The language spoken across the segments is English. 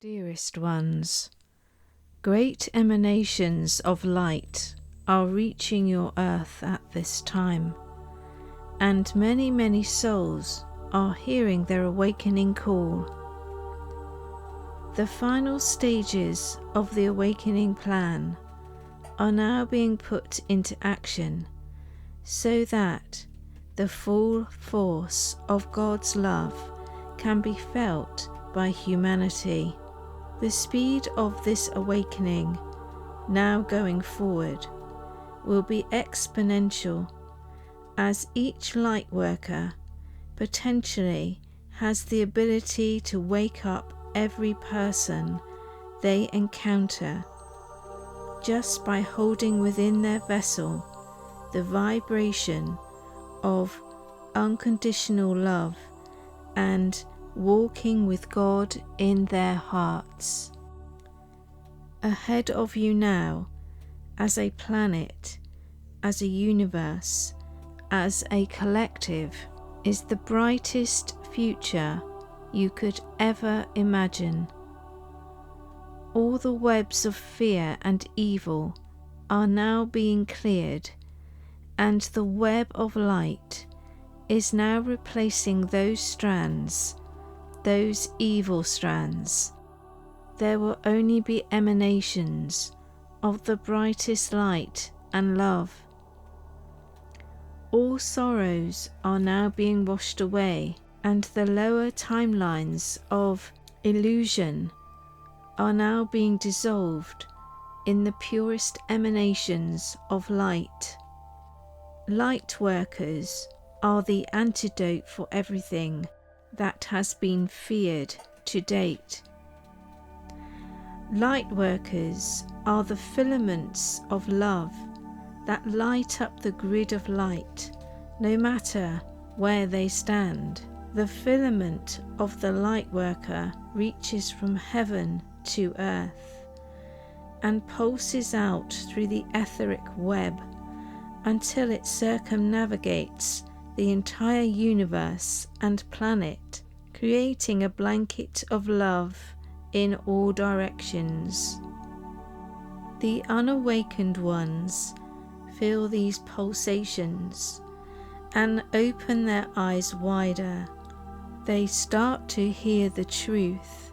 Dearest ones, great emanations of light are reaching your earth at this time, and many, many souls are hearing their awakening call. The final stages of the awakening plan are now being put into action so that the full force of God's love can be felt by humanity. The speed of this awakening, now going forward, will be exponential, as each light worker potentially has the ability to wake up every person they encounter just by holding within their vessel the vibration of unconditional love and walking with God in their hearts. Ahead of you now, as a planet, as a universe, as a collective, is the brightest future you could ever imagine. All the webs of fear and evil are now being cleared, and the web of light is now replacing those strands, those evil strands. There will only be emanations of the brightest light and love. All sorrows are now being washed away, and the lower timelines of illusion are now being dissolved in the purest emanations of light. Light workers are the antidote for everything that has been feared to date. Light workers are the filaments of love that light up the grid of light, no matter where they stand. The filament of the light worker reaches from heaven to earth and pulses out through the etheric web until it circumnavigates the entire universe and planet, creating a blanket of love in all directions. The unawakened ones feel these pulsations and open their eyes wider. They start to hear the truth,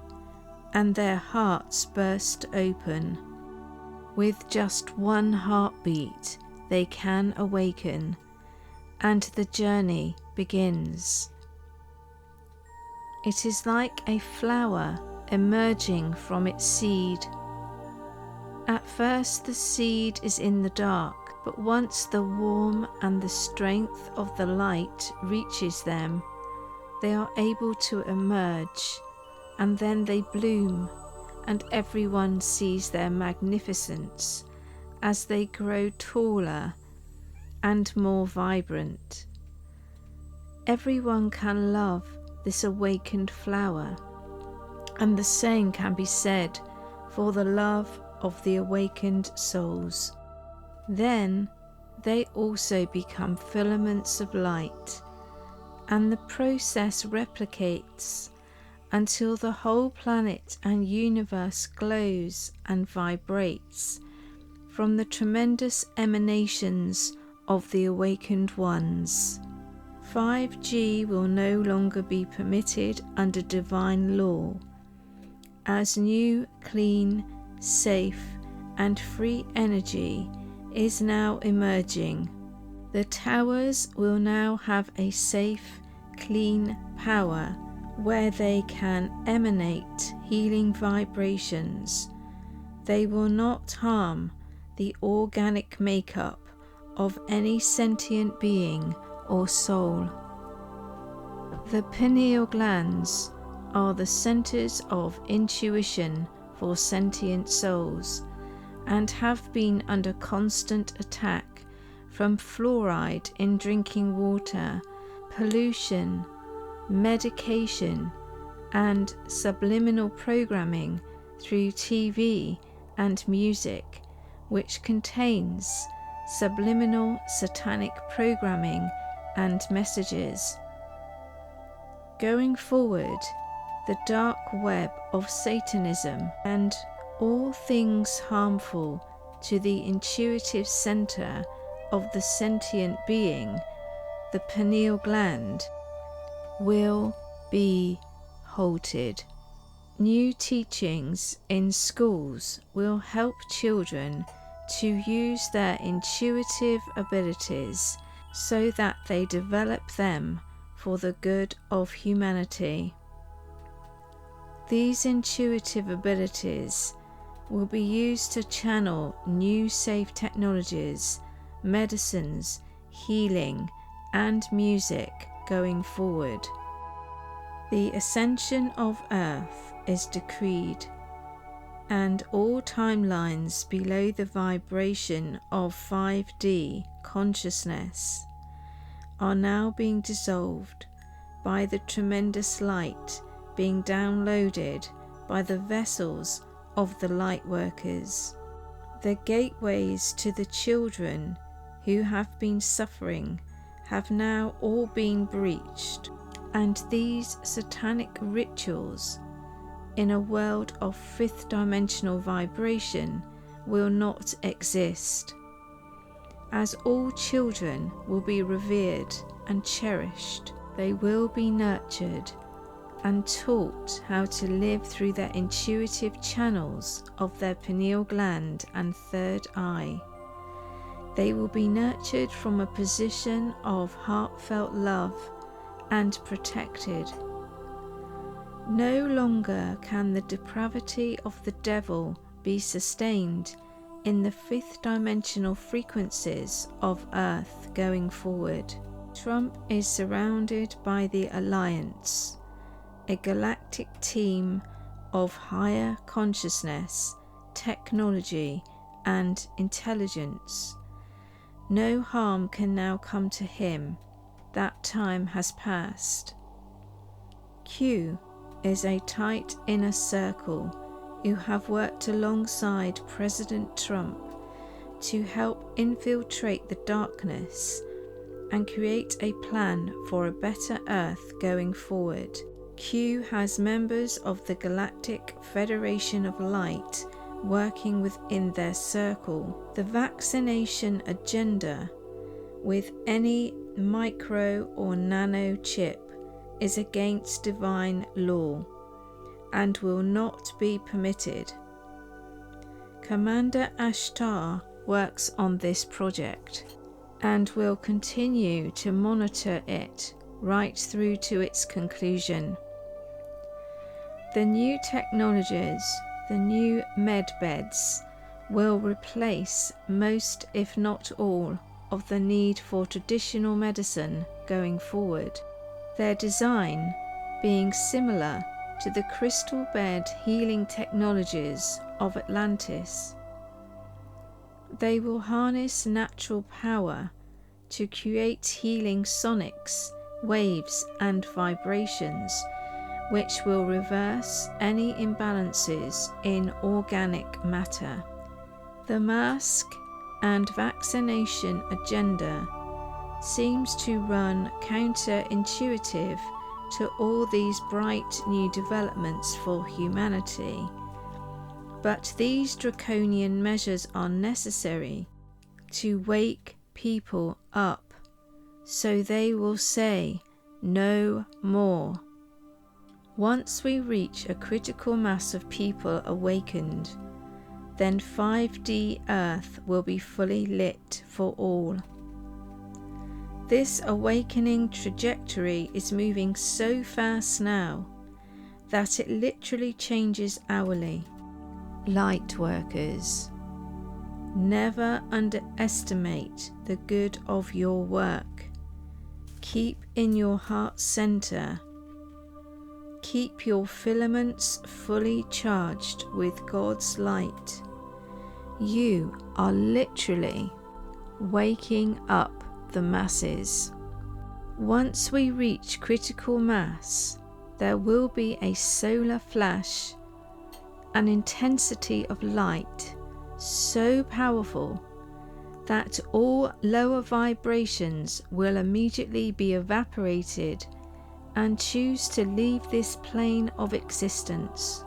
and their hearts burst open. With just one heartbeat, they can awaken, and the journey begins. It is like a flower emerging from its seed. At first the seed is in the dark, but once the warmth and the strength of the light reaches them, they are able to emerge, and then they bloom, and everyone sees their magnificence as they grow taller and more vibrant. Everyone can love this awakened flower, and the same can be said for the love of the awakened souls. Then they also become filaments of light, and the process replicates until the whole planet and universe glows and vibrates from the tremendous emanations of the awakened ones. 5G will no longer be permitted under divine law, as new, clean, safe, and free energy is now emerging. The towers will now have a safe, clean power where they can emanate healing vibrations. They will not harm the organic makeup of any sentient being or soul. The pineal glands are the centers of intuition for sentient souls, and have been under constant attack from fluoride in drinking water, pollution, medication, and subliminal programming through TV and music, which contains subliminal satanic programming and messages. Going forward, the dark web of Satanism and all things harmful to the intuitive center of the sentient being, the pineal gland, will be halted. New teachings in schools will help children to use their intuitive abilities so that they develop them for the good of humanity. These intuitive abilities will be used to channel new safe technologies, medicines, healing, and music going forward. The ascension of Earth is decreed, and all timelines below the vibration of 5D consciousness are now being dissolved by the tremendous light being downloaded by the vessels of the light workers. The gateways to the children who have been suffering have now all been breached, and these satanic rituals in a world of fifth dimensional vibration will not exist, as all children will be revered and cherished. They will be nurtured and taught how to live through their intuitive channels of their pineal gland and third eye. They will be nurtured from a position of heartfelt love and protected. No longer can the depravity of the devil be sustained in the fifth dimensional frequencies of Earth going forward. Trump is surrounded by the Alliance, a galactic team of higher consciousness, technology, and intelligence. No harm can now come to him. That time has passed. Q is a tight inner circle who have worked alongside President Trump to help infiltrate the darkness and create a plan for a better Earth going forward. Q has members of the Galactic Federation of Light working within their circle. The vaccination agenda with any micro or nano chip is against divine law and will not be permitted. Commander Ashtar works on this project and will continue to monitor it right through to its conclusion. The new technologies, the new med beds, will replace most, if not all, of the need for traditional medicine going forward. Their design being similar to the crystal bed healing technologies of Atlantis. They will harness natural power to create healing sonics, waves, and vibrations, which will reverse any imbalances in organic matter. The mask and vaccination agenda seems to run counterintuitive to all these bright new developments for humanity. But these draconian measures are necessary to wake people up, so they will say no more. Once we reach a critical mass of people awakened, then 5D Earth will be fully lit for all. This awakening trajectory is moving so fast now that it literally changes hourly. Light workers, never underestimate the good of your work. Keep in your heart center. Keep your filaments fully charged with God's light. You are literally waking up the masses. Once we reach critical mass, there will be a solar flash, an intensity of light so powerful that all lower vibrations will immediately be evaporated and choose to leave this plane of existence.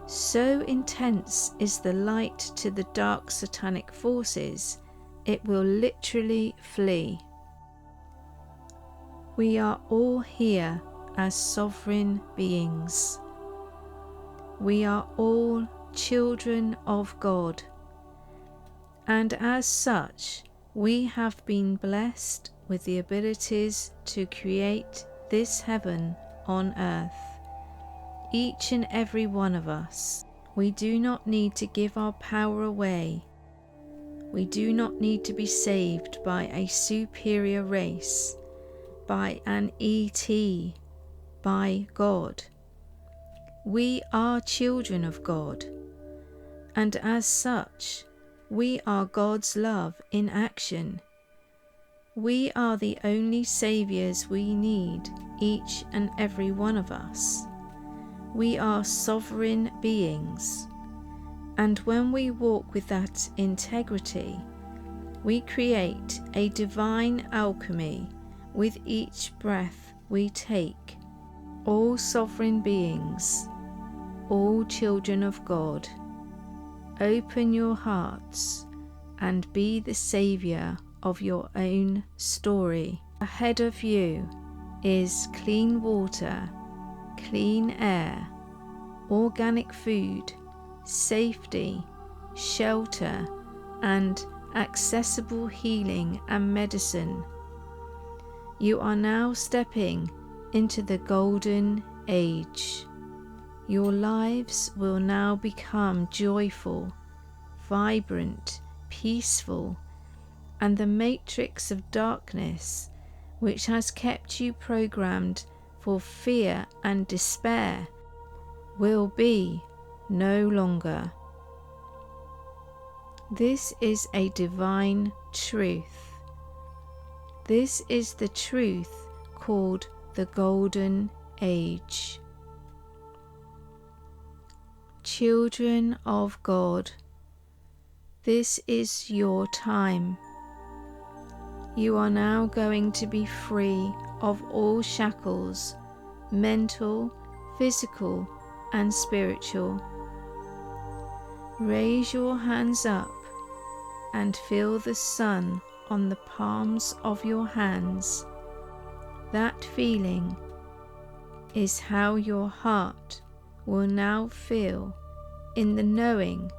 So intense is the light to the dark satanic forces, it will literally flee. We are all here as sovereign beings. We are all children of God, and as such, we have been blessed with the abilities to create this heaven on earth. Each and every one of us. We do not need to give our power away. We do not need to be saved by a superior race, by an ET, by God. We are children of God, and as such, we are God's love in action. We are the only saviours we need, each and every one of us. We are sovereign beings, and when we walk with that integrity, we create a divine alchemy with each breath we take. All sovereign beings, all children of God, open your hearts and be the saviour of your own story. Ahead of you is clean water, clean air, organic food, safety, shelter, and accessible healing and medicine. You are now stepping into the golden age. Your lives will now become joyful, vibrant, peaceful, and the matrix of darkness, which has kept you programmed for fear and despair, will be no longer. This is a divine truth. This is the truth called the Golden Age. Children of God, this is your time. You are now going to be free of all shackles, mental, physical, and spiritual. Raise your hands up and feel the sun on the palms of your hands. That feeling is how your heart will now feel in the knowing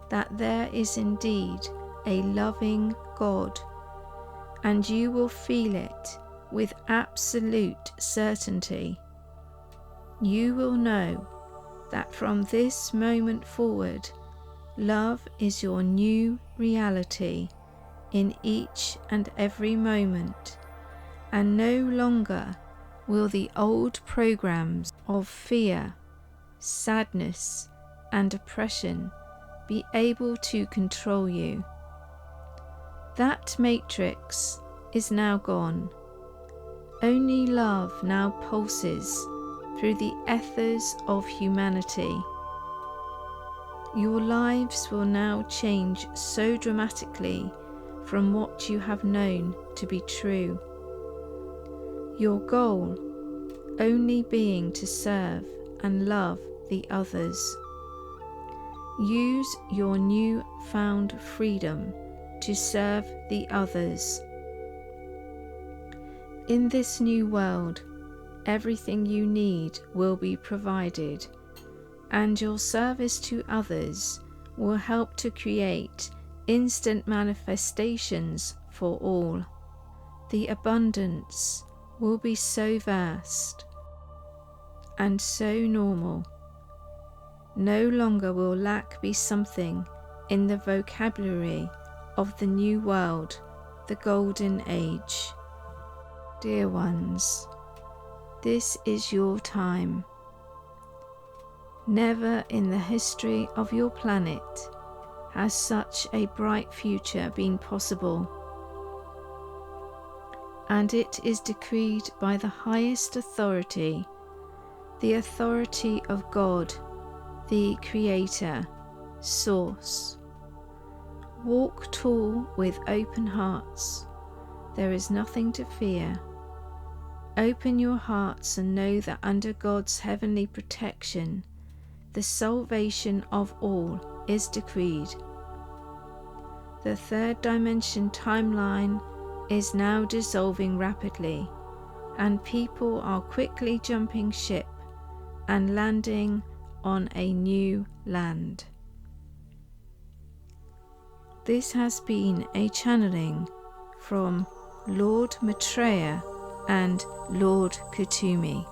that there is indeed a loving God, and you will feel it with absolute certainty. You will know that from this moment forward, love is your new reality in each and every moment, and no longer will the old programs of fear, sadness, and oppression be able to control you. That matrix is now gone. Only love now pulses through the ethers of humanity. Your lives will now change so dramatically from what you have known to be true. Your goal only being to serve and love the others. Use your new found freedom to serve the others. In this new world, everything you need will be provided, and your service to others will help to create instant manifestations for all. The abundance will be so vast and so normal. No longer will lack be something in the vocabulary of the new world, the Golden Age. Dear ones, this is your time. Never in the history of your planet has such a bright future been possible, and it is decreed by the highest authority, the authority of God, the Creator, Source. Walk tall with open hearts. There is nothing to fear. Open your hearts and know that under God's heavenly protection, the salvation of all is decreed. The third dimension timeline is now dissolving rapidly, and people are quickly jumping ship and landing on a new land. This has been a channeling from Lord Maitreya and Lord Kuthumi.